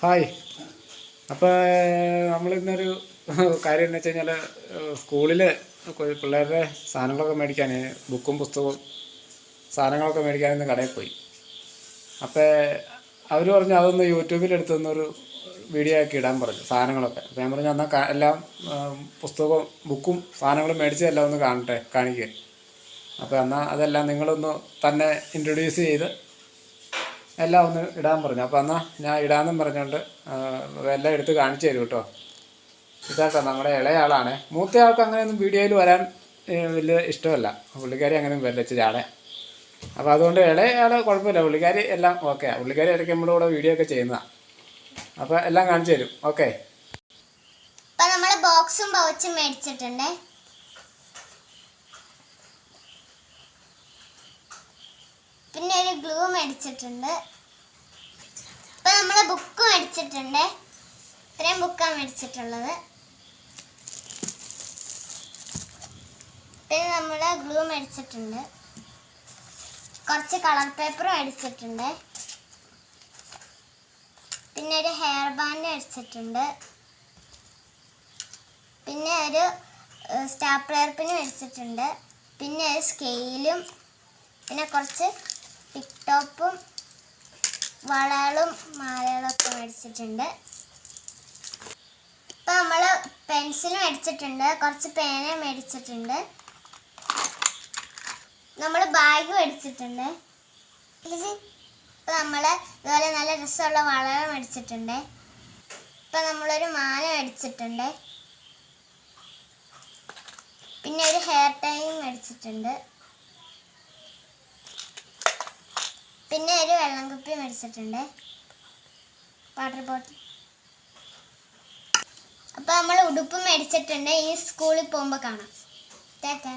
Hi. അപ്പോൾ നമ്മളിന്നൊരു കാര്യം എന്ന് വെച്ച് കഴിഞ്ഞാൽ സ്കൂളിൽ പിള്ളേരുടെ സാധനങ്ങളൊക്കെ മേടിക്കാൻ, ബുക്കും പുസ്തകവും സാധനങ്ങളൊക്കെ മേടിക്കാനൊന്ന് കടയിൽ പോയി. അപ്പോൾ അവർ പറഞ്ഞു അതൊന്ന് യൂട്യൂബിലെടുത്തൊന്നൊരു വീഡിയോ ആക്കി ഇടാൻ പറഞ്ഞു സാധനങ്ങളൊക്കെ. അപ്പോൾ ഞാൻ പറഞ്ഞു എന്നാൽ എല്ലാം പുസ്തകവും ബുക്കും സാധനങ്ങളും മേടിച്ചതെല്ലാം ഒന്ന് കാണിക്കുക. അപ്പോൾ എന്നാൽ അതെല്ലാം നിങ്ങളൊന്ന് തന്നെ ഇൻട്രൊഡ്യൂസ് ചെയ്ത് എല്ലാം ഒന്ന് ഇടാൻ പറഞ്ഞു. അപ്പോൾ എന്നാൽ ഞാൻ ഇടാമെന്നും പറഞ്ഞുകൊണ്ട് എല്ലാം എടുത്ത് കാണിച്ചു തരും കേട്ടോ. ഇതാട്ടോ നമ്മുടെ ഇളയ ആളാണ്. മൂത്ത ആൾക്ക് അങ്ങനെയൊന്നും വീഡിയോയിൽ വരാൻ വലിയ ഇഷ്ടമല്ല. പുള്ളിക്കാരി അങ്ങനെയൊന്നും വരില്ല ചാടെ. അപ്പോൾ അതുകൊണ്ട് ഇളയ ആൾ കുഴപ്പമില്ല, പുള്ളിക്കാരി എല്ലാം ഓക്കെയാണ്. പുള്ളിക്കാരി ഇടയ്ക്ക് നമ്മുടെ കൂടെ വീഡിയോ ഒക്കെ ചെയ്യുന്നതാണ്. അപ്പോൾ എല്ലാം കാണിച്ചു തരും. ഓക്കെ. അപ്പോൾ നമ്മൾ ബോക്സും പൗച്ചും മേടിച്ചിട്ടുണ്ട്. പിന്നെ ഒരു ഗ്ലൂ മേടിച്ചിട്ടുണ്ട്. അപ്പോൾ നമ്മൾ ബുക്ക് മേടിച്ചിട്ടുണ്ട്. ഇത്രയും ബുക്കാണ് മേടിച്ചിട്ടുള്ളത്. പിന്നെ നമ്മൾ ഗ്ലൂ മേടിച്ചിട്ടുണ്ട്. കുറച്ച് കളർ പേപ്പർ മേടിച്ചിട്ടുണ്ട്. പിന്നെ ഒരു ഹെയർ ബാൻഡ് മേടിച്ചിട്ടുണ്ട്. പിന്നെ ഒരു സ്റ്റാപ്ലർ പിൻ മേടിച്ചിട്ടുണ്ട്. പിന്നെ ഒരു സ്കെയിലും പിന്നെ കുറച്ച് ടിക് ടോപ്പും വളകളും മാലകളൊക്കെ മേടിച്ചിട്ടുണ്ട്. ഇപ്പം നമ്മൾ പെൻസിൽ മേടിച്ചിട്ടുണ്ട്. കുറച്ച് പേന മേടിച്ചിട്ടുണ്ട്. നമ്മൾ ബാഗ് മേടിച്ചിട്ടുണ്ട്. ഇപ്പം നമ്മൾ ഇതുപോലെ നല്ല രസമുള്ള വളകൾ മേടിച്ചിട്ടുണ്ട്. ഇപ്പം നമ്മളൊരു മാല മേടിച്ചിട്ടുണ്ട്. പിന്നെ ഒരു ഹെയർ ടൈം മേടിച്ചിട്ടുണ്ട്. പിന്നെ ഒരു വെള്ളം കുപ്പി മേടിച്ചിട്ടുണ്ട്, വാട്ടർ ബോട്ടിൽ. അപ്പോൾ നമ്മൾ ഉടുപ്പ് മേടിച്ചിട്ടുണ്ട്. ഈ സ്കൂളിൽ പോകുമ്പോൾ കാണാം. ടാറ്റാ.